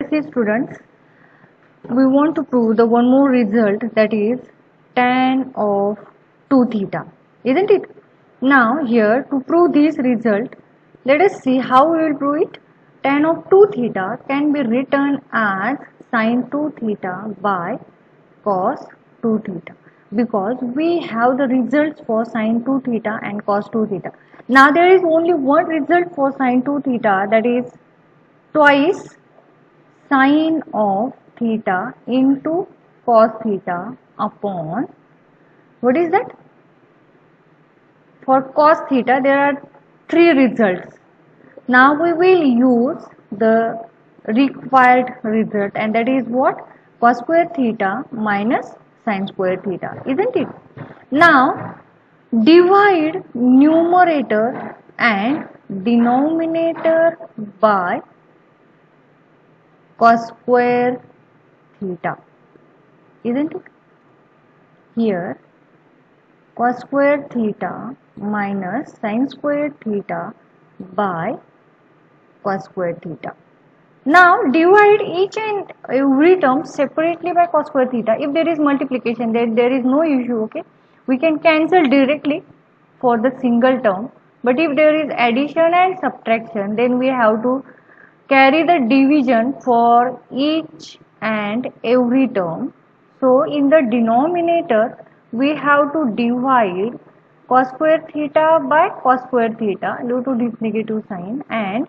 See students, we want to prove the one more result, that is tan of 2 theta, isn't it? Now here to prove this result, let us see how we will prove it. Tan of 2 theta can be written as sin 2 theta by cos 2 theta, because we have the results for sin 2 theta and cos 2 theta. Now there is only one result for sin 2 theta, that is twice sin of theta into cos theta upon, what is that? For cos theta there are three results. Now we will use the required result, and that is what? Cos square theta minus sin square theta, isn't it? Now divide numerator and denominator by cos square theta, isn't it? Here cos square theta minus sin square theta by cos square theta. Now divide each and every term separately by cos square theta. If there is multiplication, there is no issue, okay? We can cancel directly for the single term. But if there is addition and subtraction, then we have to carry the division for each and every term. So in the denominator, we have to divide cos square theta by cos square theta due to this negative sign, and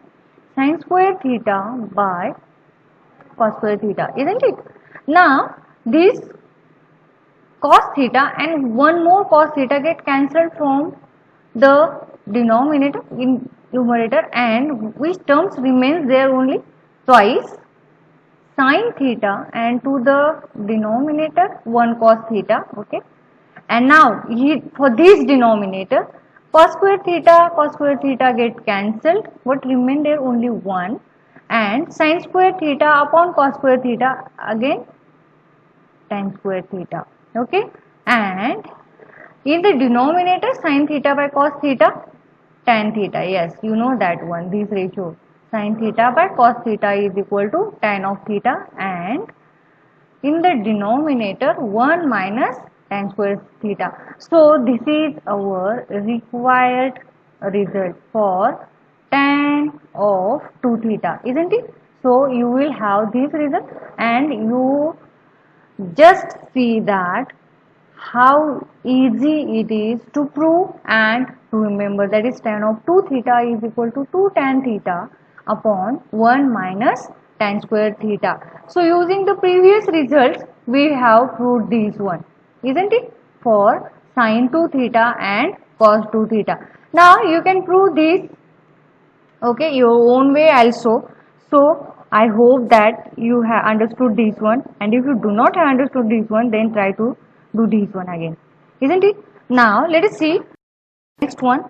sin square theta by cos square theta, isn't it? Now this cos theta and one more cos theta get cancelled from the denominator in numerator, and which terms remains there? Only twice sin theta, and to the denominator one cos theta, okay? And now for this denominator, cos square theta get cancelled. What remain there? Only 1, and sin square theta upon cos square theta, again tan square theta, okay? And in the denominator, sin theta by cos theta, tan theta, yes, you know that one, this ratio, sin theta by cos theta is equal to tan of theta, and in the denominator 1 minus tan square theta. So this is our required result for tan of 2 theta, isn't it? So you will have this result, and you just see that how easy it is to prove and to remember, that is tan of 2 theta is equal to 2 tan theta upon 1 minus tan square theta. So using the previous results, we have proved this one, isn't it? For sin 2 theta and cos 2 theta. Now you can prove this, okay, your own way also. So I hope that you have understood this one, and if you do not have understood this one, then try to do this one again, isn't it? Now let us see next one.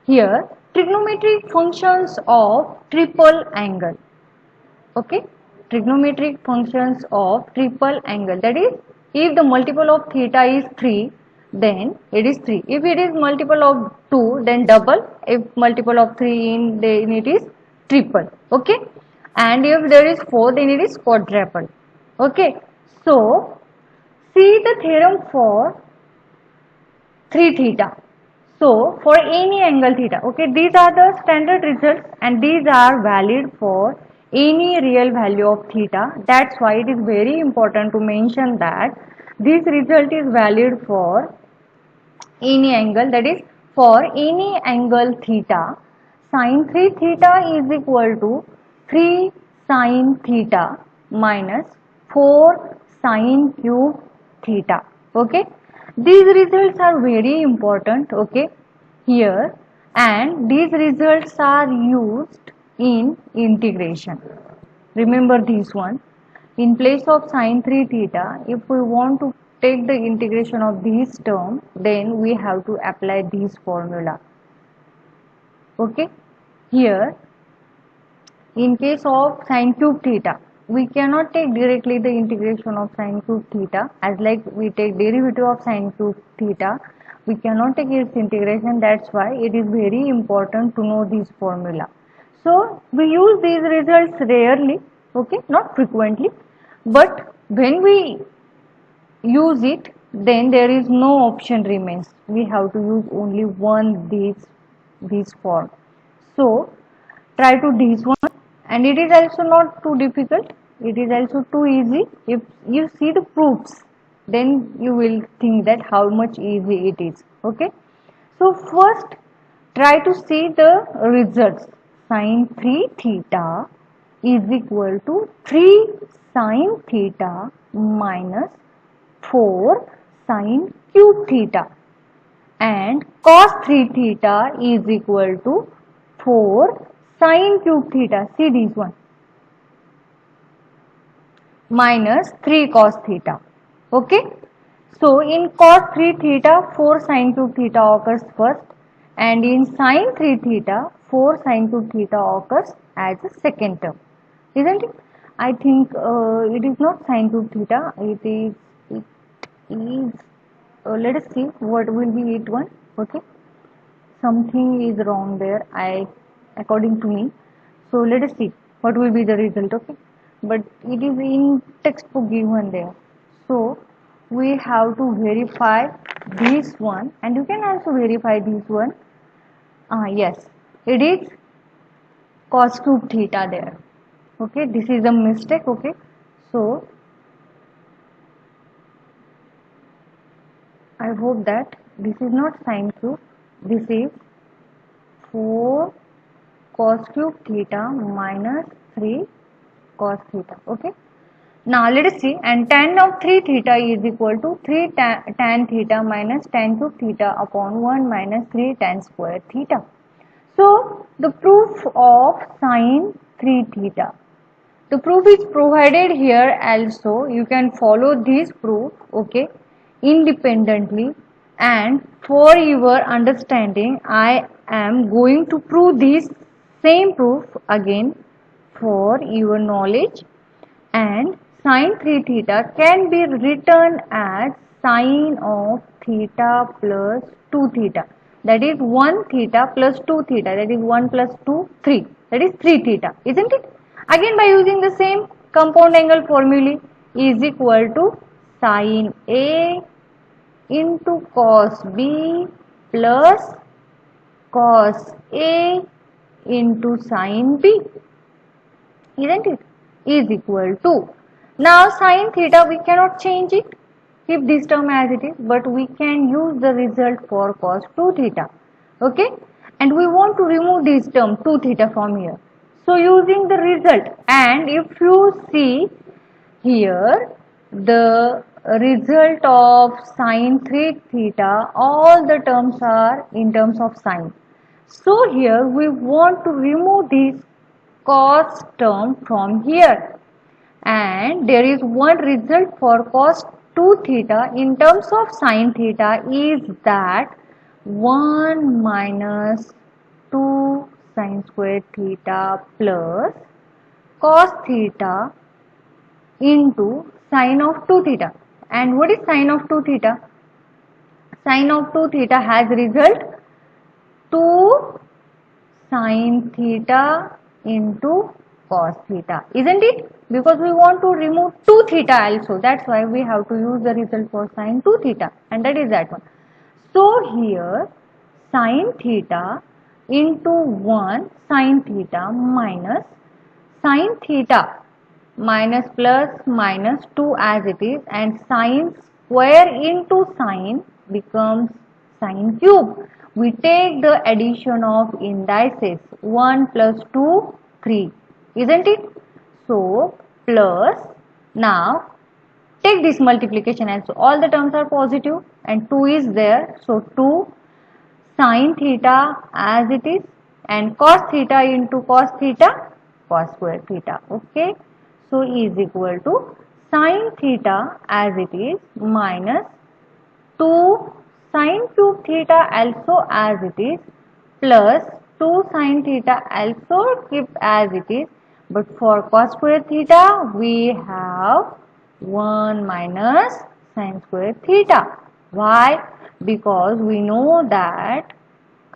Here trigonometric functions of triple angle, okay? Trigonometric functions of triple angle, that is, if the multiple of theta is 3, then it is 3. If it is multiple of 2, then double. If multiple of 3, then it is triple, okay? And if there is 4, then it is quadruple, okay? So see the theorem for 3 theta. So for any angle theta, okay, these are the standard results, and these are valid for any real value of theta. That's why it is very important to mention that this result is valid for any angle, that is for any angle theta, sin 3 theta is equal to 3 sin theta minus 4 sin cube theta, okay? These results are very important, okay, here, and these results are used in integration. Remember this one. In place of sin 3 theta, if we want to take the integration of this term, then we have to apply this formula, okay? Here in case of sin cube theta, we cannot take directly the integration of sin cube theta, as like we take derivative of sin cube theta, we cannot take its integration. That's why it is very important to know this formula. So we use these results rarely, okay, not frequently, but when we use it, then there is no option remains. We have to use only one these form. So try to this one, and it is also not too difficult. It is also too easy. If you see the proofs, then you will think that how much easy it is. Okay. So first try to see the results. Sin 3 theta is equal to 3 sin theta minus 4 sin cube theta, and cos 3 theta is equal to 4 sin cube theta. See this one, minus 3 cos theta. Okay. So in cos 3 theta 4 sin cube theta occurs first, and in sin 3 theta 4 sin cube theta occurs as a second term, isn't it? I think it is not sin cube theta, it is let us see what will be it one. Okay, something is wrong there, according to me. So let us see what will be the result. Okay, but it is in textbook given there, so we have to verify this one, and you can also verify this one. Yes, it is cos cube theta there. Okay, this is a mistake. Okay, so I hope that this is not sin cube, this is 4 cos cube theta minus 3 cos theta. Okay, now let us see, and tan of 3 theta is equal to 3 tan theta minus tan cube theta upon 1 minus 3 tan square theta. So the proof of sin 3 theta, the proof is provided here also. You can follow this proof, okay, independently, and for your understanding I am going to prove this same proof again for your knowledge. And sin 3 theta can be written as sine of theta plus 2 theta, that is 1 theta plus 2 theta, that is 1 plus 2 3, that is 3 theta, isn't it? Again by using the same compound angle formulae, is equal to sin A into cos B plus cos A into sin B, isn't it? Is equal to, now sin theta we cannot change it, keep this term as it is, but we can use the result for cos 2 theta. Okay, and we want to remove this term 2 theta from here, so using the result, and if you see here the result of sin 3 theta, all the terms are in terms of sine. So here we want to remove this cos term from here, and there is one result for cos 2 theta in terms of sin theta is that 1 minus 2 sin square theta plus cos theta into sine of 2 theta. And what is sine of 2 theta? Sine of 2 theta has result 2 sin theta into cos theta, isn't it? Because we want to remove 2 theta also, that's why we have to use the result for sin 2 theta, and that is that one. So here sin theta into 1 sin theta minus sin theta minus plus minus 2 as it is, and sin square into sin becomes sin cube. We take the addition of indices, 1 plus 2 3, isn't it? So plus, now take this multiplication also, all the terms are positive and 2 is there, so 2 sin theta as it is, and cos theta into cos theta, cos square theta. Okay, so is equal to sin theta as it is minus 2 sin cube theta also as it is plus 2 sin theta also keep as it is, but for cos square theta we have 1 minus sin square theta. Why? Because we know that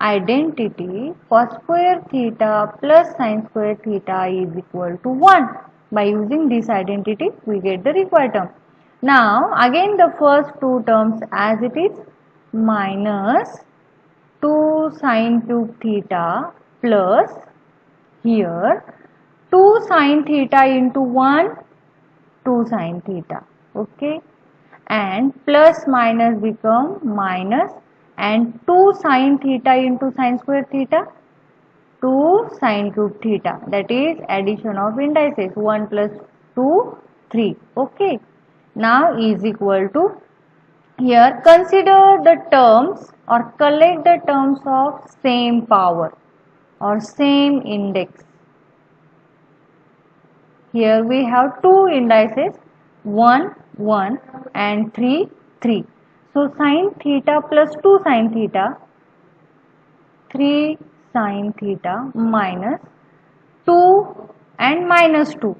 identity cos square theta plus sin square theta is equal to 1. By using this identity, we get the required term. Now, again the first two terms as it is, minus 2 sine cube theta plus here 2 sine theta into 1, 2 sine theta. Okay. And plus minus become minus, and 2 sine theta into sine square theta, 2 sine cube theta, that is addition of indices 1 plus 2, 3. Okay. Now is equal to, here consider the terms or collect the terms of same power or same index. Here we have two indices 1, 1 and 3, 3. So sine theta plus 2 sine theta, 3 sine theta minus 2 and minus 2,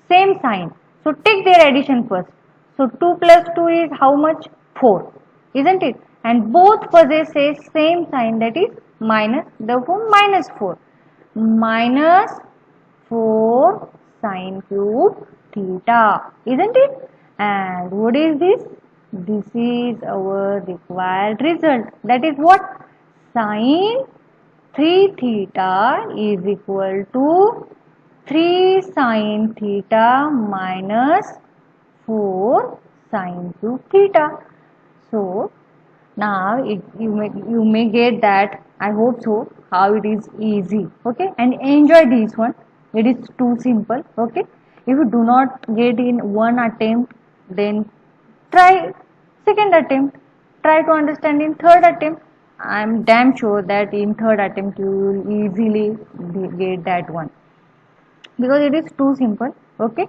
same sign. So take their addition first. So 2 plus 2 is how much? 4, isn't it? And both possesses same sign, that is minus, therefore minus 4. Minus 4 sine cube theta, isn't it? And what is this? This is our required result. That is what? Sine 3 theta is equal to 3 sine theta minus 4 sine cube theta. So now you may get that, I hope so, how it is easy. Okay, and enjoy this one. It is too simple. Okay, if you do not get in one attempt, then try second attempt, try to understand in third attempt. I am damn sure that in third attempt you will easily get that one, because it is too simple. Okay,